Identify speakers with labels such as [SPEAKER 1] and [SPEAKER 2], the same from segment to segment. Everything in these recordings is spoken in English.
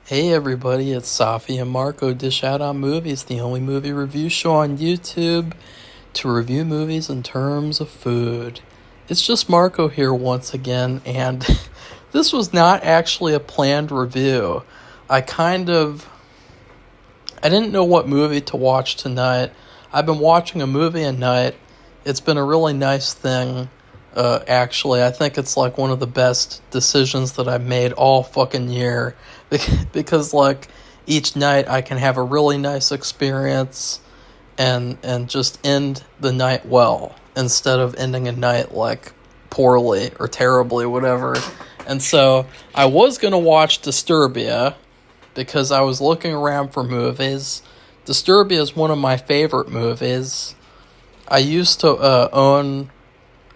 [SPEAKER 1] Hey everybody, it's Safi and Marco Dish Out on Movies, the only movie review show on YouTube to review movies in terms of food. It's just Marco here once again, and this was not actually a planned review. I didn't know what movie to watch tonight. I've been watching a movie a night. It's been a really nice thing. Actually, I think it's like one of the best decisions that I've made all fucking year because like each night I can have a really nice experience and just end the night well instead of ending a night like poorly or terribly, whatever. And so I was gonna watch Disturbia because I was looking around for movies. Disturbia is one of my favorite movies. I used to own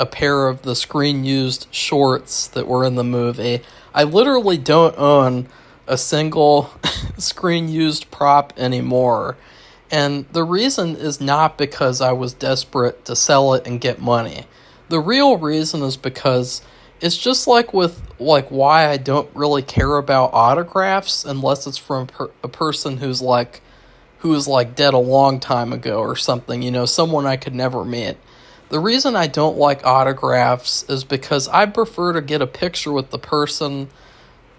[SPEAKER 1] a pair of the screen-used shorts that were in the movie. I literally don't own a single screen-used prop anymore. And the reason is not because I was desperate to sell it and get money. The real reason is because it's just like with why I don't really care about autographs unless it's from a person who's dead a long time ago or something, someone I could never meet. The reason I don't like autographs is because I prefer to get a picture with the person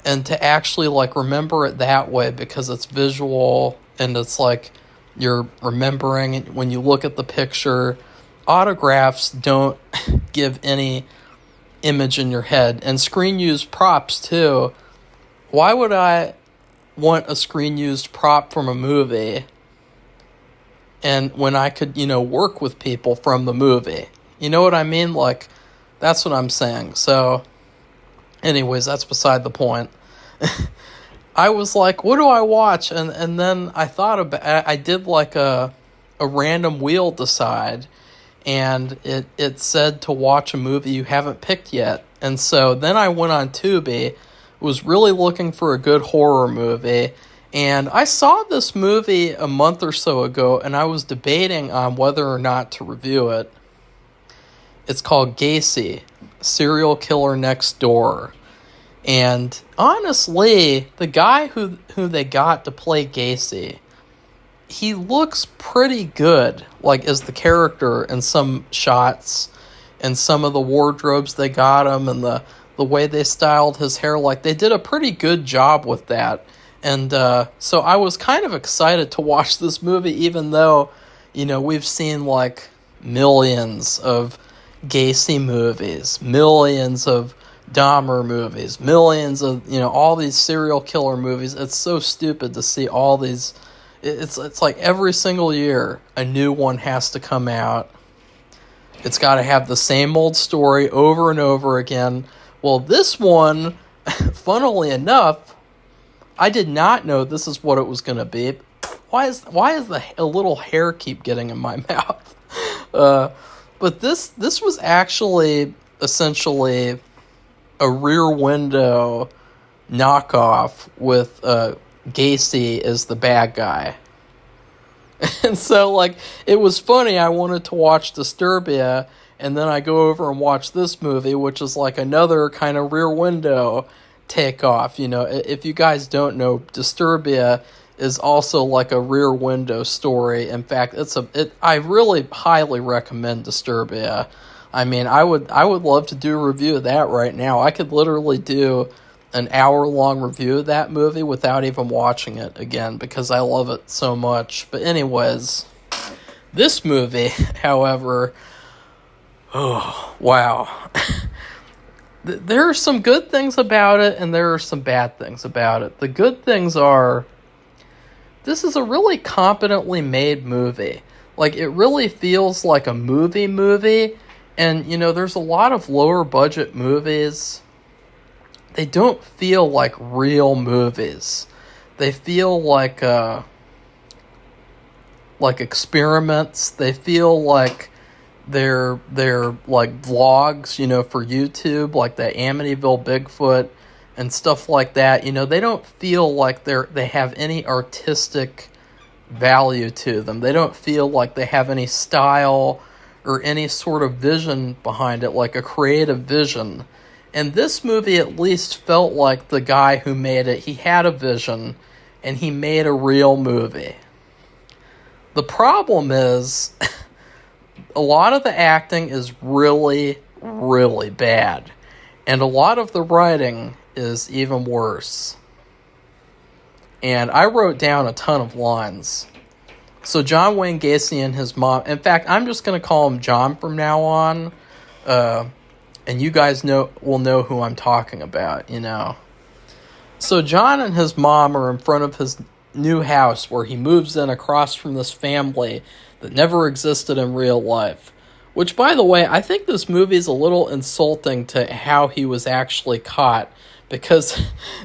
[SPEAKER 1] and to actually remember it that way because it's visual and it's like you're remembering it when you look at the picture. Autographs don't give any image in your head, and screen used props too. Why would I want a screen used prop from a movie and when I could, work with people from the movie? You know what I mean? That's what I'm saying. So, anyways, that's beside the point. I was like, what do I watch? And then I thought about, I did a random wheel decide, and it said to watch a movie you haven't picked yet. And so then I went on Tubi, was really looking for a good horror movie, and I saw this movie a month or so ago, and I was debating on whether or not to review it. It's called Gacy, Serial Killer Next Door. And honestly, the guy who they got to play Gacy, he looks pretty good, as the character in some shots, and some of the wardrobes they got him, and the way they styled his hair. They did a pretty good job with that. And so I was kind of excited to watch this movie, even though, we've seen millions of Gacy movies, millions of Dahmer movies, millions of, all these serial killer movies. It's so stupid to see all these. It's like every single year a new one has to come out. It's got to have the same old story over and over again. Well, this one, funnily enough, I did not know this is what it was going to be. Why is a little hair keep getting in my mouth? But this was actually essentially a Rear Window knockoff with Gacy as the bad guy. And so it was funny. I wanted to watch Disturbia, and then I go over and watch this movie, which is another kind of Rear Window takeoff. If you guys don't know, Disturbia is also a Rear Window story. In fact, I really highly recommend Disturbia. I mean, I would love to do a review of that right now. I could literally do an hour-long review of that movie without even watching it again because I love it so much. But anyways, this movie, however, oh, wow. There are some good things about it, and there are some bad things about it. The good things are, this is a really competently made movie. It really feels like a movie, and, there's a lot of lower-budget movies. They don't feel like real movies. They feel like experiments. They feel like they're vlogs, for YouTube, the Amityville Bigfoot and stuff like that. They don't feel like they have any artistic value to them. They don't feel like they have any style or any sort of vision behind it, like a creative vision. And this movie at least felt like the guy who made it, he had a vision, and he made a real movie. The problem is, a lot of the acting is really, really bad. And a lot of the writing is even worse. And I wrote down a ton of lines. So John Wayne Gacy and his mom... In fact, I'm just going to call him John from now on. And you guys will know who I'm talking about, you know. So John and his mom are in front of his new house where he moves in across from this family that never existed in real life. Which, by the way, I think this movie is a little insulting to how he was actually caught. Because,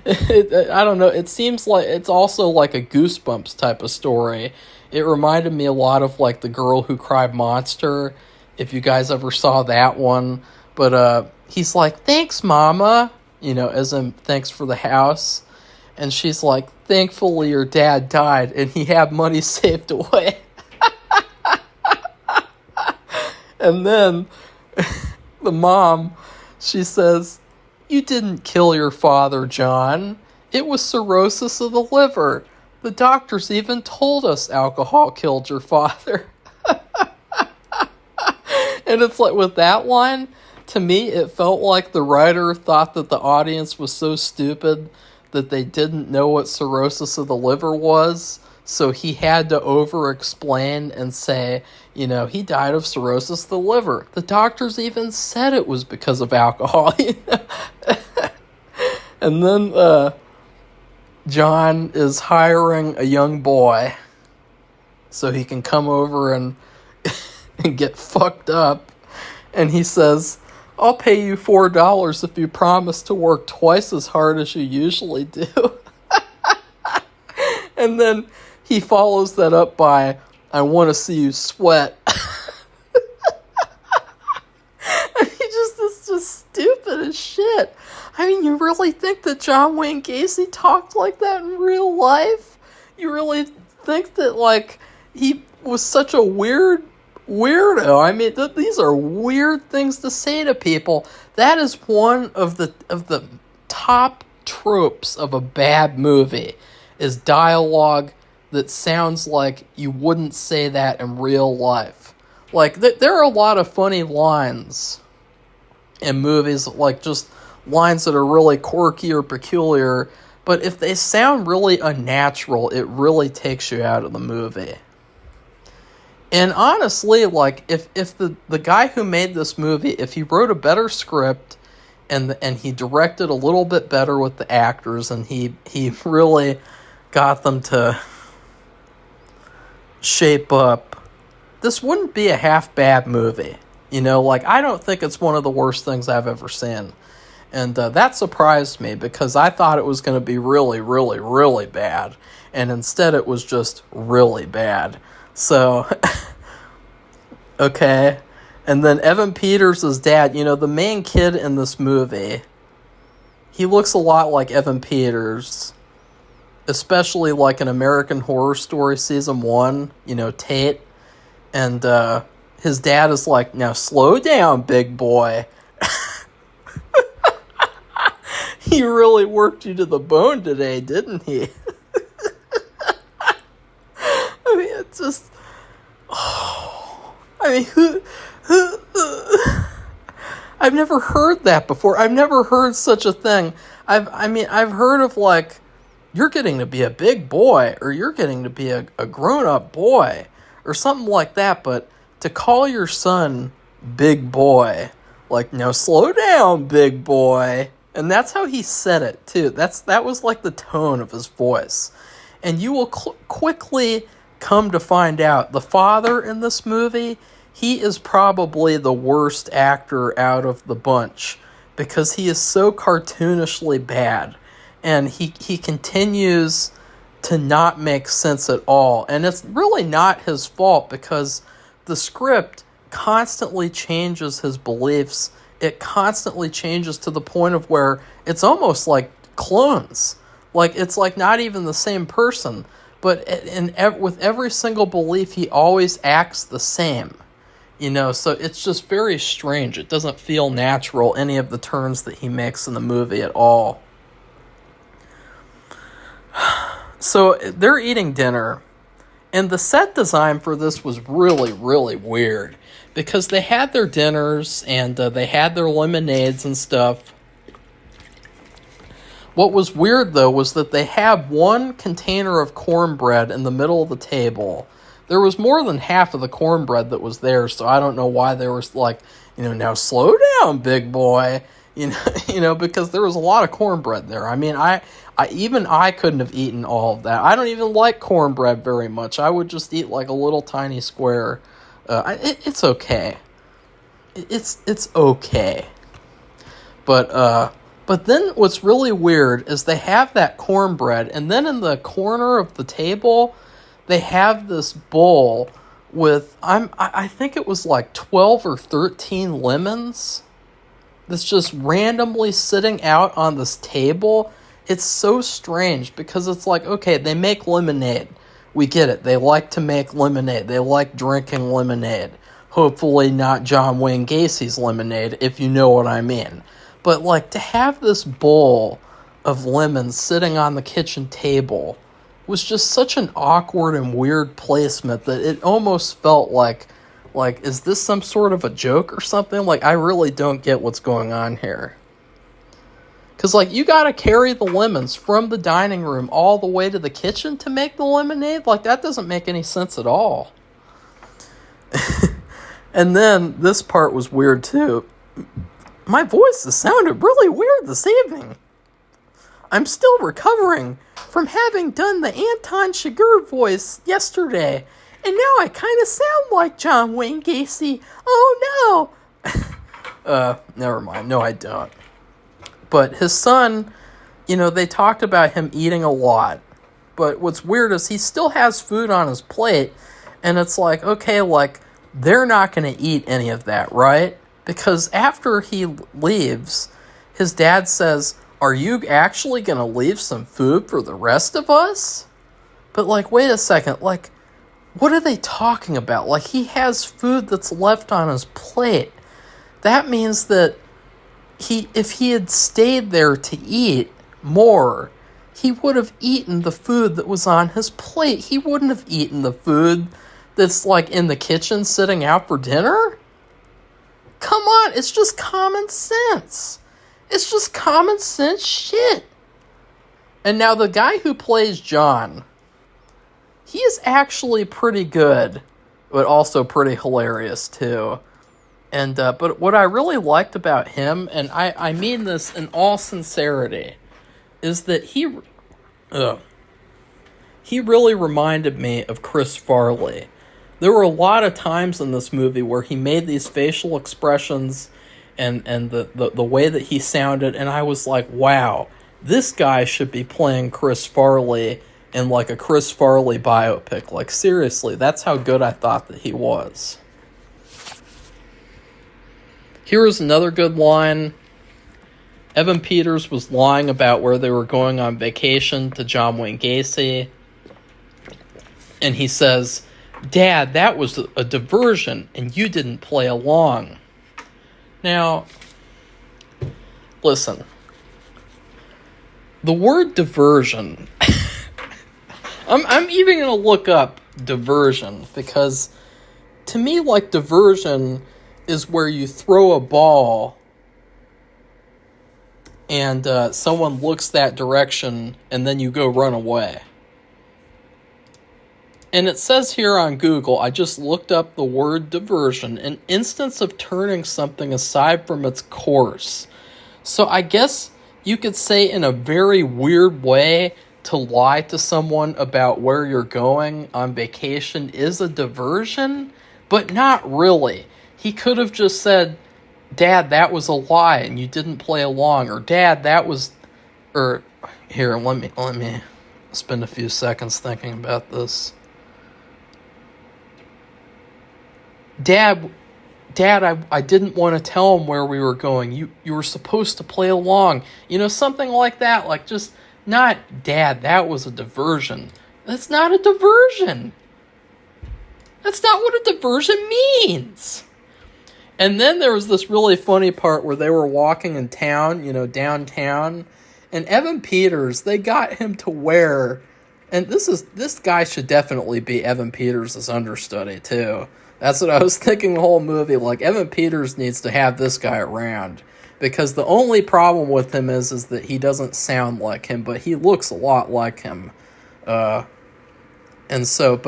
[SPEAKER 1] I don't know, it seems like it's also like a Goosebumps type of story. It reminded me a lot of like The Girl Who Cried Monster, if you guys ever saw that one. But he's like, thanks, Mama, you know, as in thanks for the house. And she's like, thankfully your dad died and he had money saved away. And then the mom, she says, you didn't kill your father, John. It was cirrhosis of the liver. The doctors even told us alcohol killed your father. And it's like, with that line, to me, it felt like the writer thought that the audience was so stupid that they didn't know what cirrhosis of the liver was. So he had to over-explain and say, you know, he died of cirrhosis of the liver. The doctors even said it was because of alcohol. And then John is hiring a young boy so he can come over and get fucked up. And he says, I'll pay you $4 if you promise to work twice as hard as you usually do. And then he follows that up by, I want to see you sweat. It's just stupid as shit. I mean, you really think that John Wayne Gacy talked like that in real life? You really think that, like, he was such a weirdo? I mean, these are weird things to say to people. That is one of the top tropes of a bad movie, is dialogue that sounds like you wouldn't say that in real life. Like, there are a lot of funny lines in movies, like just lines that are really quirky or peculiar, but if they sound really unnatural, it really takes you out of the movie. And honestly, like, if the guy who made this movie, if he wrote a better script and he directed a little bit better with the actors, and he really got them to shape up, this wouldn't be a half-bad movie. You know, like, I don't think it's one of the worst things I've ever seen. And that surprised me, because I thought it was going to be really, really, really bad. And instead it was just really bad. So, okay. And then Evan Peters' dad, you know, the main kid in this movie, he looks a lot like Evan Peters. Especially like in American Horror Story Season 1, you know, Tate. And his dad is like, now slow down, big boy. He really worked you to the bone today, didn't he? I mean, it's just... Oh, I mean, who I've never heard that before. I've never heard such a thing. I've heard of, like, you're getting to be a big boy, or you're getting to be a grown-up boy, or something like that, but to call your son big boy, like, no, slow down, big boy, and that's how he said it, too. That was, like, the tone of his voice. And you will quickly come to find out, the father in this movie, he is probably the worst actor out of the bunch, because he is so cartoonishly bad. And he continues to not make sense at all. And it's really not his fault, because the script constantly changes his beliefs. It constantly changes to the point of where it's almost like clones. Like, it's like not even the same person. But with every single belief, he always acts the same. So it's just very strange. It doesn't feel natural, any of the turns that he makes in the movie at all. So they're eating dinner, and the set design for this was really, really weird, because they had their dinners, and they had their lemonades and stuff. What was weird, though, was that they had one container of cornbread in the middle of the table. There was more than half of the cornbread that was there, so I don't know why they were like, now slow down, big boy. Because there was a lot of cornbread there. I mean, I couldn't have eaten all of that. I don't even like cornbread very much. I would just eat like a little tiny square. It's okay. It's okay. But then what's really weird is they have that cornbread, and then in the corner of the table, they have this bowl with, I think it was like 12 or 13 lemons that's just randomly sitting out on this table. It's so strange, because it's like, okay, they make lemonade. We get it. They like to make lemonade. They like drinking lemonade. Hopefully not John Wayne Gacy's lemonade, if you know what I mean. But, like, to have this bowl of lemons sitting on the kitchen table was just such an awkward and weird placement that it almost felt like, is this some sort of a joke or something? Like, I really don't get what's going on here. Because, like, you gotta carry the lemons from the dining room all the way to the kitchen to make the lemonade? Like, that doesn't make any sense at all. And then, this part was weird, too. My voice has sounded really weird this evening. I'm still recovering from having done the Anton Chigurh voice yesterday, and now I kind of sound like John Wayne Gacy. Oh no! Never mind. No, I don't. But his son, they talked about him eating a lot. But what's weird is he still has food on his plate, and it's like, okay, like, they're not going to eat any of that, right? Because after he leaves, his dad says, are you actually going to leave some food for the rest of us? But, like, wait a second, like, what are they talking about? Like, he has food that's left on his plate. That means that if he had stayed there to eat more, he would have eaten the food that was on his plate. He wouldn't have eaten the food that's, like, in the kitchen sitting out for dinner. Come on, it's just common sense. It's just common sense shit. And now the guy who plays John, he is actually pretty good, but also pretty hilarious too. And but what I really liked about him, and I mean this in all sincerity, is that he really reminded me of Chris Farley. There were a lot of times in this movie where he made these facial expressions and the way that he sounded, and I was like, wow, this guy should be playing Chris Farley in like a Chris Farley biopic. Like, seriously, that's how good I thought that he was. Here is another good line. Evan Peters was lying about where they were going on vacation to John Wayne Gacy, and he says, Dad, that was a diversion, and you didn't play along. Now, listen. The word diversion, I'm even going to look up diversion, because to me, like, diversion is where you throw a ball and someone looks that direction and then you go run away. And it says here on Google, I just looked up the word diversion, an instance of turning something aside from its course. So I guess you could say in a very weird way, to lie to someone about where you're going on vacation is a diversion, but not really. He could have just said, Dad, that was a lie and you didn't play along, or Dad, that was, or here, let me spend a few seconds thinking about this. Dad, I didn't want to tell him where we were going. You were supposed to play along. Something like that. Like, just not, Dad, that was a diversion. That's not a diversion. That's not what a diversion means. And then there was this really funny part where they were walking in town, downtown, and Evan Peters, they got him to wear, and this guy should definitely be Evan Peters' understudy too. That's what I was thinking the whole movie. Like, Evan Peters needs to have this guy around, because the only problem with him is that he doesn't sound like him, but he looks a lot like him. But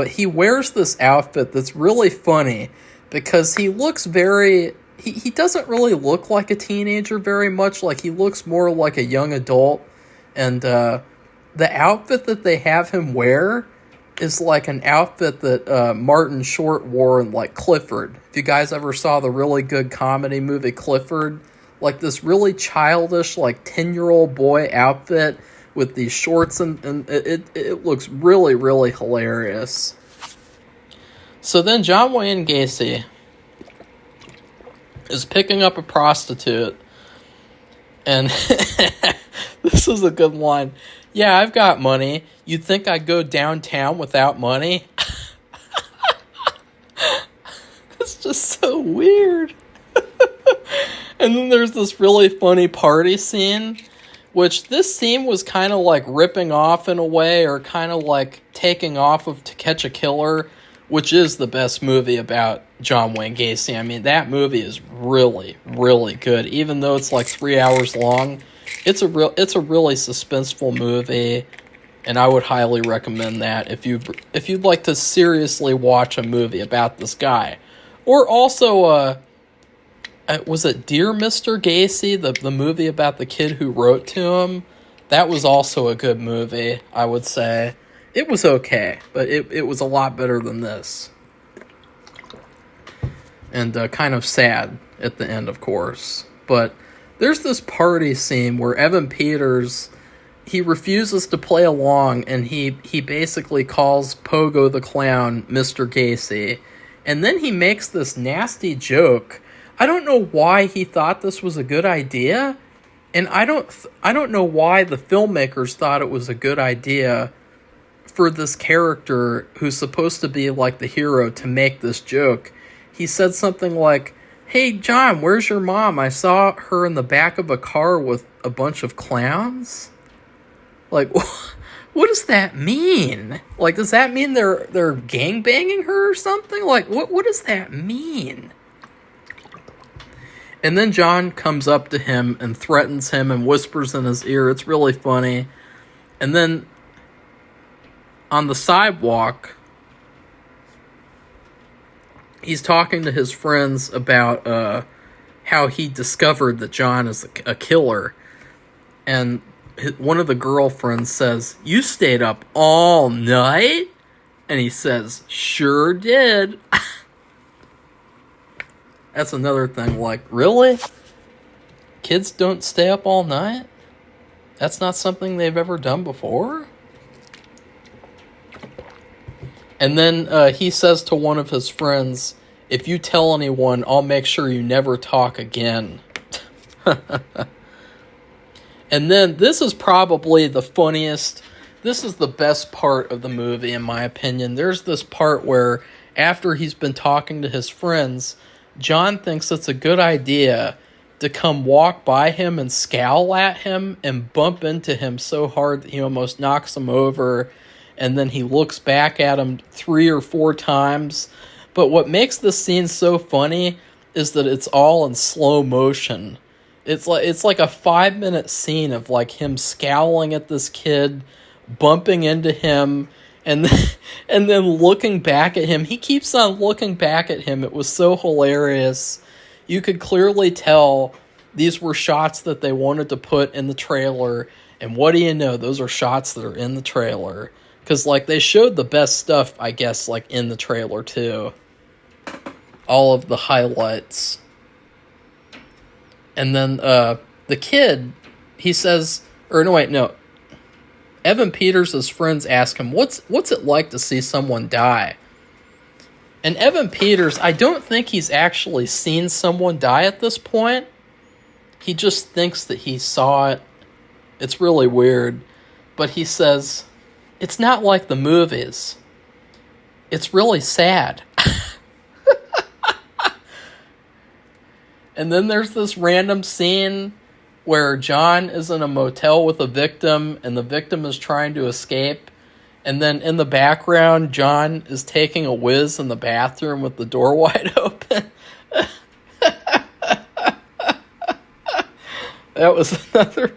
[SPEAKER 1] he wears this outfit that's really funny, because he looks he doesn't really look like a teenager very much. Like, he looks more like a young adult. And the outfit that they have him wear is like an outfit that Martin Short wore in, like, Clifford. If you guys ever saw the really good comedy movie Clifford, like this really childish, like 10-year-old boy outfit with these shorts, and it looks really, really hilarious. So then John Wayne Gacy is picking up a prostitute, and this is a good line. Yeah, I've got money. You'd think I'd go downtown without money? That's just so weird. And then there's this really funny party scene, which this scene was kind of like ripping off in a way, or kind of like taking off of To Catch a Killer, which is the best movie about John Wayne Gacy. I mean, that movie is really, really good. Even though it's like 3 hours long, it's a really suspenseful movie, and I would highly recommend that if you'd like to seriously watch a movie about this guy. Or also, was it Dear Mr. Gacy, the movie about the kid who wrote to him? That was also a good movie, I would say. It was okay, but it was a lot better than this. And kind of sad at the end, of course. But there's this party scene where Evan Peters, he refuses to play along, and he basically calls Pogo the Clown Mr. Gacy. And then he makes this nasty joke. I don't know why he thought this was a good idea, and I don't know why the filmmakers thought it was a good idea for this character who's supposed to be like the hero to make this joke. He said something like, "Hey, John, where's your mom? I saw her in the back of a car with a bunch of clowns." Like, what does that mean? Like, does that mean they're gangbanging her or something? Like, what does that mean? And then John comes up to him and threatens him and whispers in his ear. It's really funny. And then on the sidewalk, he's talking to his friends about how he discovered that John is a killer. And one of the girlfriends says, "You stayed up all night?" And he says, "Sure did." That's another thing, like, really? Kids don't stay up all night? That's not something they've ever done before? And then he says to one of his friends, "If you tell anyone, I'll make sure you never talk again." And then this is probably the funniest, this is the best part of the movie, in my opinion. There's this part where after he's been talking to his friends, John thinks it's a good idea to come walk by him and scowl at him and bump into him so hard that he almost knocks him over. And then he looks back at him 3 or 4 times. But what makes this scene so funny is that it's all in slow motion. It's like a 5-minute scene of like him scowling at this kid, bumping into him, and then looking back at him. He keeps on looking back at him. It was so hilarious. You could clearly tell these were shots that they wanted to put in the trailer. And what do you know? Those are shots that are in the trailer. Because, like, they showed the best stuff, I guess, like, in the trailer, too. All of the highlights. And then, the kid, he says, or no, wait, no. Evan Peters' friends ask him, what's it like to see someone die? And Evan Peters, I don't think he's actually seen someone die at this point. He just thinks that he saw it. It's really weird. But he says, "It's not like the movies. It's really sad." And then there's this random scene where John is in a motel with a victim, and the victim is trying to escape. And then in the background, John is taking a whiz in the bathroom with the door wide open. That was another...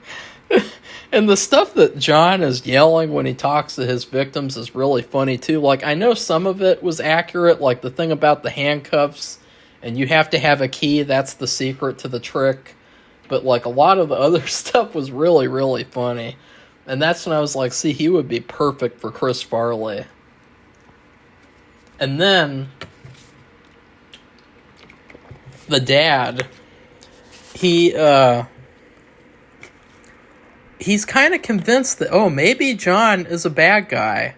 [SPEAKER 1] And the stuff that John is yelling when he talks to his victims is really funny, too. Like, I know some of it was accurate, like the thing about the handcuffs, and you have to have a key, that's the secret to the trick. But, like, a lot of the other stuff was really, really funny. And that's when I was like, see, he would be perfect for Chris Farley. And then, the dad, he's kind of convinced that, oh, maybe John is a bad guy.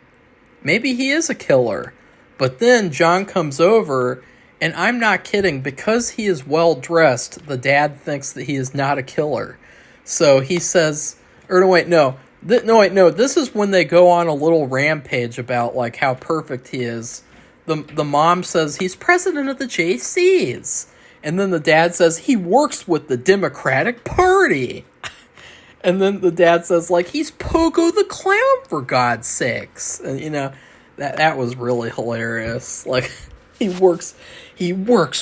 [SPEAKER 1] Maybe he is a killer. But then John comes over, and I'm not kidding, because he is well-dressed, the dad thinks that he is not a killer. So he says, this is when they go on a little rampage about, like, how perfect he is. The mom says, he's president of the JCs. And then the dad says, he works with the Democratic Party. And then the dad says, like, he's Pogo the Clown, for God's sakes. And, you know, that was really hilarious. Like, he works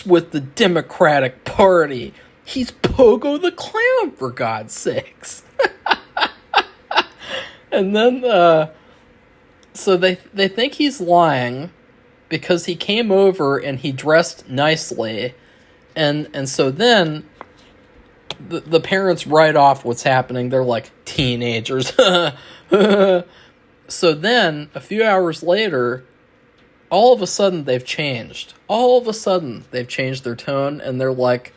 [SPEAKER 1] with the Democratic Party. He's Pogo the Clown, for God's sakes. And then, so they think he's lying because he came over and he dressed nicely. And so then... The parents write off what's happening. They're like, teenagers. So then, a few hours later, all of a sudden they've changed. All of a sudden they've changed their tone, and they're like,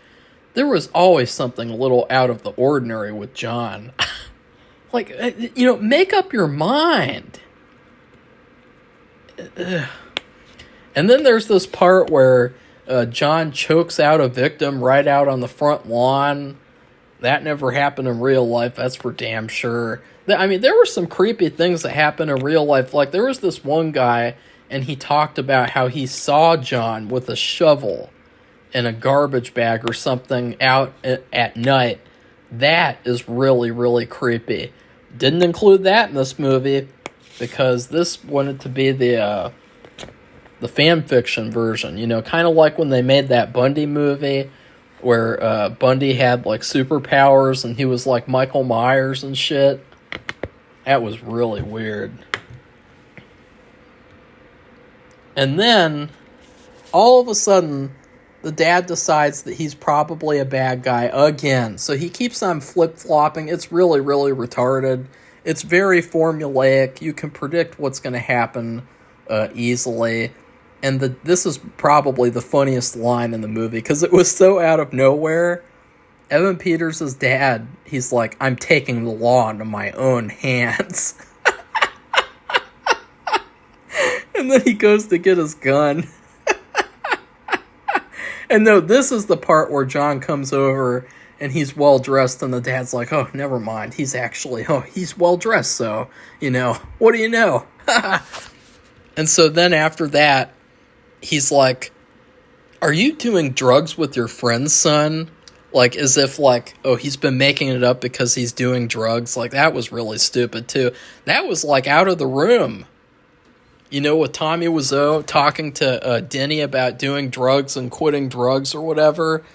[SPEAKER 1] there was always something a little out of the ordinary with John. Like, you know, make up your mind. And then there's this part where John chokes out a victim right out on the front lawn. That never happened in real life, that's for damn sure. I mean, there were some creepy things that happened in real life. Like, there was this one guy, and he talked about how he saw John with a shovel in a garbage bag or something out at night. That is really, really creepy. Didn't include that in this movie, because this wanted to be the fan fiction version. You know, kind of like when they made that Bundy movie, where Bundy had, like, superpowers and he was like Michael Myers and shit. That was really weird. And then, all of a sudden, the dad decides that he's probably a bad guy again. So he keeps on flip-flopping. It's really, really retarded. It's very formulaic. You can predict what's going to happen easily. And this is probably the funniest line in the movie, because it was so out of nowhere. Evan Peters' dad, he's like, I'm taking the law into my own hands. And then he goes to get his gun. And no, this is the part where John comes over, and he's well-dressed, and the dad's like, oh, never mind. He's well-dressed, so, you know, what do you know? And so then after that, he's like, are you doing drugs with your friend's son? Like, as if, like, oh, he's been making it up because he's doing drugs. Like, that was really stupid, too. That was, like, out of the room. You know, with Tommy Wiseau talking to Denny about doing drugs and quitting drugs or whatever.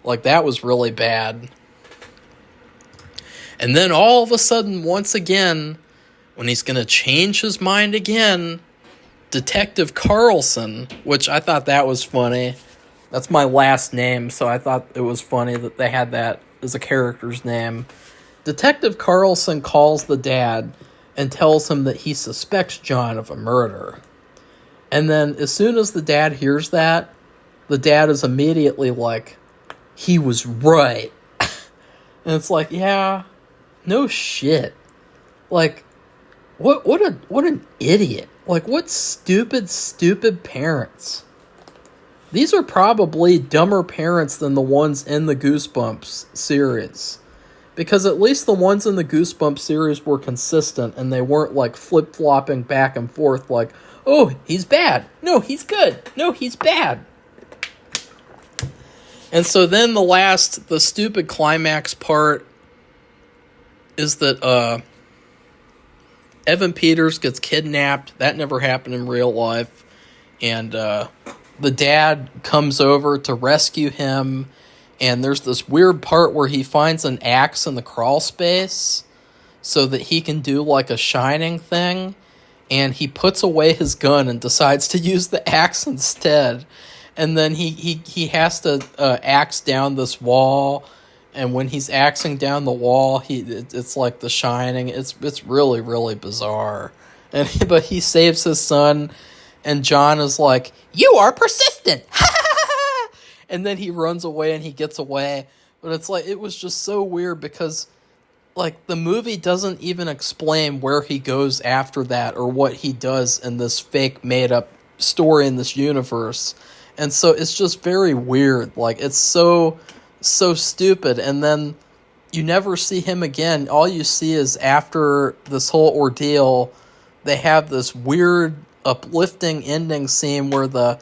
[SPEAKER 1] Like, that was really bad. And then all of a sudden, once again, when he's going to change his mind again... Detective Carlson, which I thought that was funny. That's my last name, so I thought it was funny that they had that as a character's name. Detective Carlson calls the dad and tells him that he suspects John of a murder. And then as soon as the dad hears that, the dad is immediately like, he was right. And it's like, yeah, no shit. Like, what an idiot. Like, what stupid parents. These are probably dumber parents than the ones in the Goosebumps series. Because at least the ones in the Goosebumps series were consistent, and they weren't, like, flip-flopping back and forth like, oh, he's bad. No, he's good. No, he's bad. And so then the stupid climax part is that Evan Peters gets kidnapped. That never happened in real life. And the dad comes over to rescue him. And there's this weird part where he finds an axe in the crawl space so that he can do like a shining thing. And he puts away his gun and decides to use the axe instead. And then he has to axe down this wall. And when he's axing down the wall, it's like The Shining. It's really, really bizarre. But he saves his son, and John is like, "You are persistent!" And then he runs away and he gets away. But it's like, it was just so weird because, like, the movie doesn't even explain where he goes after that or what he does in this fake made-up story in this universe. And so it's just very weird. Like, it's so stupid. And then you never see him again. All you see is after this whole ordeal, they have this weird uplifting ending scene where the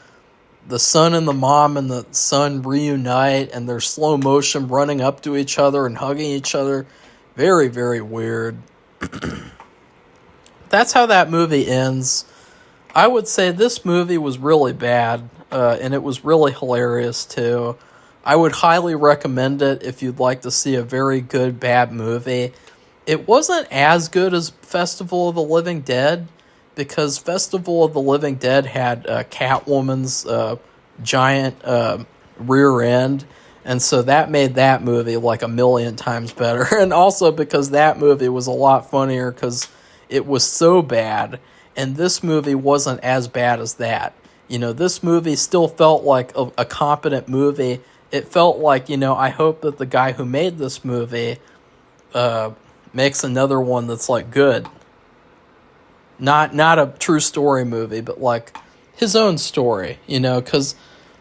[SPEAKER 1] son and the mom and the son reunite, and they're slow motion running up to each other and hugging each other. Very, very weird. That's how that movie ends. I would say this movie was really bad, and it was really hilarious too. I would highly recommend it if you'd like to see a very good bad movie. It wasn't as good as Festival of the Living Dead, because Festival of the Living Dead had Catwoman's giant rear end, and so that made that movie like a million times better. And also because that movie was a lot funnier because it was so bad, and this movie wasn't as bad as that. You know, this movie still felt like a competent movie. It felt like, I hope that the guy who made this movie makes another one that's like good. Not a true story movie, but like his own story, because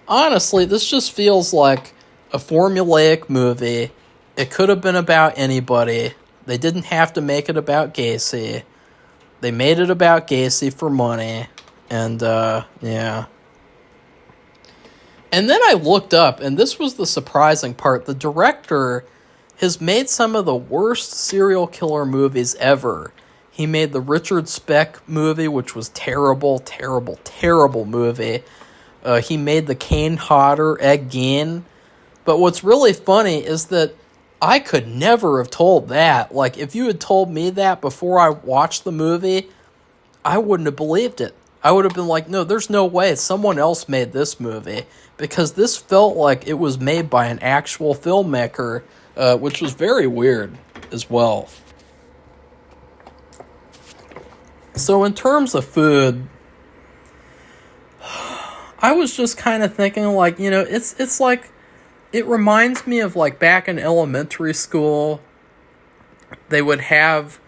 [SPEAKER 1] honestly, this just feels like a formulaic movie. It could have been about anybody. They didn't have to make it about Gacy. They made it about Gacy for money. And, yeah. And then I looked up, and this was the surprising part. The director has made some of the worst serial killer movies ever. He made the Richard Speck movie, which was terrible, terrible, terrible movie. He made the Kane Hodder Egg Gein. But what's really funny is that I could never have told that. Like, if you had told me that before I watched the movie, I wouldn't have believed it. I would have been like, no, there's no way someone else made this movie. Because this felt like it was made by an actual filmmaker, which was very weird as well. So in terms of food, I was just kind of thinking like, it's like, it reminds me of like back in elementary school, they would have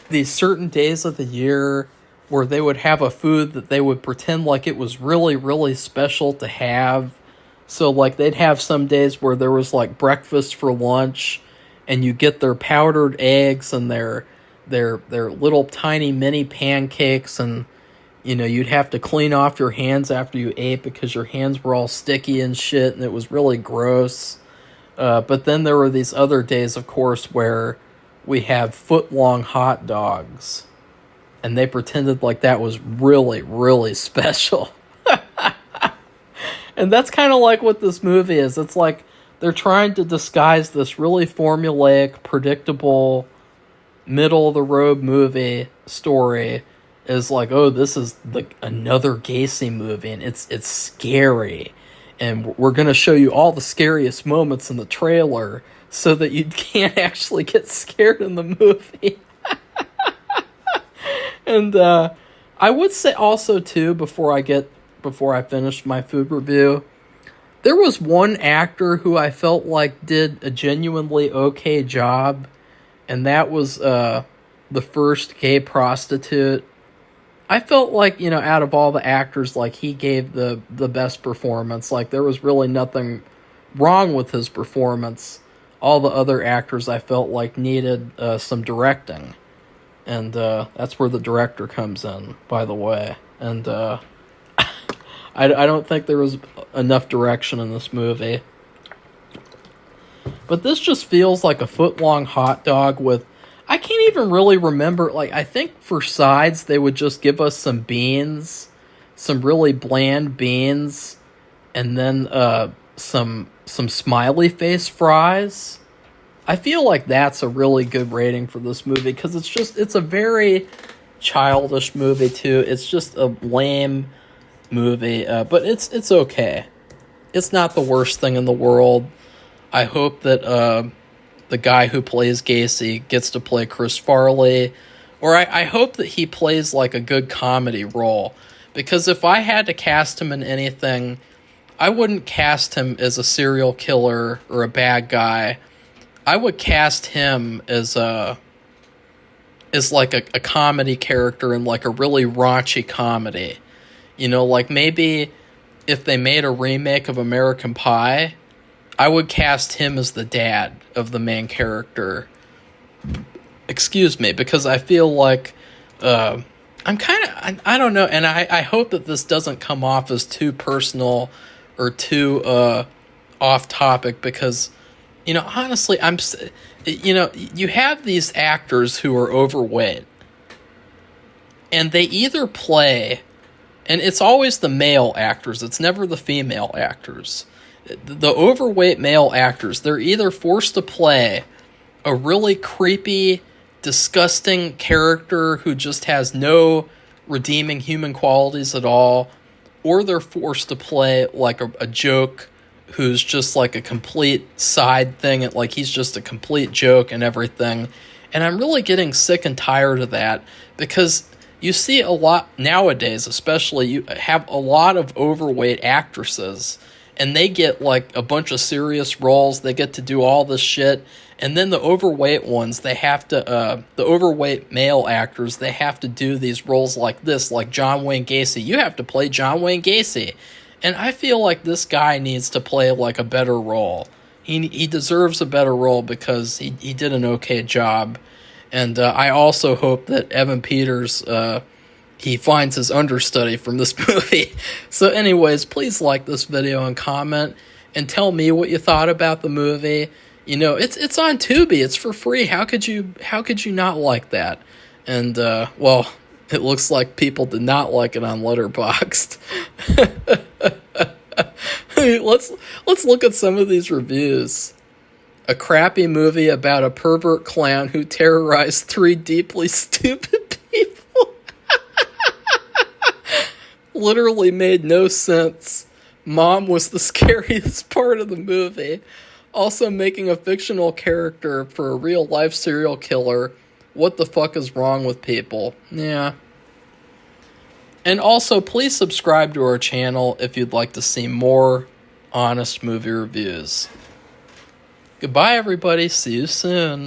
[SPEAKER 1] these certain days of the year where they would have a food that they would pretend like it was really, really special to have. So like they'd have some days where there was like breakfast for lunch, and you get their powdered eggs and their little tiny mini pancakes, and you'd have to clean off your hands after you ate because your hands were all sticky and shit, and it was really gross. But then there were these other days, of course, where we have foot-long hot dogs, and they pretended like that was really, really special. And that's kind of like what this movie is. It's like they're trying to disguise this really formulaic, predictable, middle-of-the-road movie story as like, oh, this is like another Gacy movie, and it's scary. And we're going to show you all the scariest moments in the trailer so that you can't actually get scared in the movie. And I would say also, too, before I finish my food review, there was one actor who I felt like did a genuinely okay job, and that was the first gay prostitute. I felt like, out of all the actors, like, he gave the best performance. Like, there was really nothing wrong with his performance. All the other actors I felt like needed some directing. And that's where the director comes in, by the way. And I don't think there was enough direction in this movie. But this just feels like a foot-long hot dog with... I can't even really remember. Like, I think for sides, they would just give us some beans, some really bland beans, and then some smiley face fries. I feel like that's a really good rating for this movie because it's a very childish movie too. It's just a lame movie, but it's okay. It's not the worst thing in the world. I hope that the guy who plays Gacy gets to play Chris Farley, or I hope that he plays like a good comedy role, because if I had to cast him in anything, I wouldn't cast him as a serial killer or a bad guy. I would cast him as like a comedy character in like a really raunchy comedy. You know, like maybe if they made a remake of American Pie, I would cast him as the dad of the main character. Excuse me, because I feel like I'm kind of, I don't know, and I hope that this doesn't come off as too personal or too off topic, because, you know, honestly, you have these actors who are overweight, and they either play, and it's always the male actors, it's never the female actors. The overweight male actors, they're either forced to play a really creepy, disgusting character who just has no redeeming human qualities at all, or they're forced to play like a joke who's just like a complete side thing, like he's just a complete joke and everything. And I'm really getting sick and tired of that, because you see a lot nowadays, especially, you have a lot of overweight actresses, and they get like a bunch of serious roles. They get to do all this shit. And then the overweight ones, they have to, the overweight male actors, they have to do these roles like this, like John Wayne Gacy. You have to play John Wayne Gacy. And I feel like this guy needs to play like a better role. He deserves a better role because he did an okay job. And I also hope that Evan Peters, he finds his understudy from this movie. So anyways, please like this video and comment and tell me what you thought about the movie. You know, it's on Tubi. It's for free. How could you not like that? And well, it looks like people did not like it on Letterboxd. Let's look at some of these reviews. A crappy movie about a pervert clown who terrorized 3 deeply stupid people. Literally made no sense. Mom was the scariest part of the movie. Also making a fictional character for a real-life serial killer. What the fuck is wrong with people? Yeah. And also, please subscribe to our channel if you'd like to see more honest movie reviews. Goodbye, everybody. See you soon.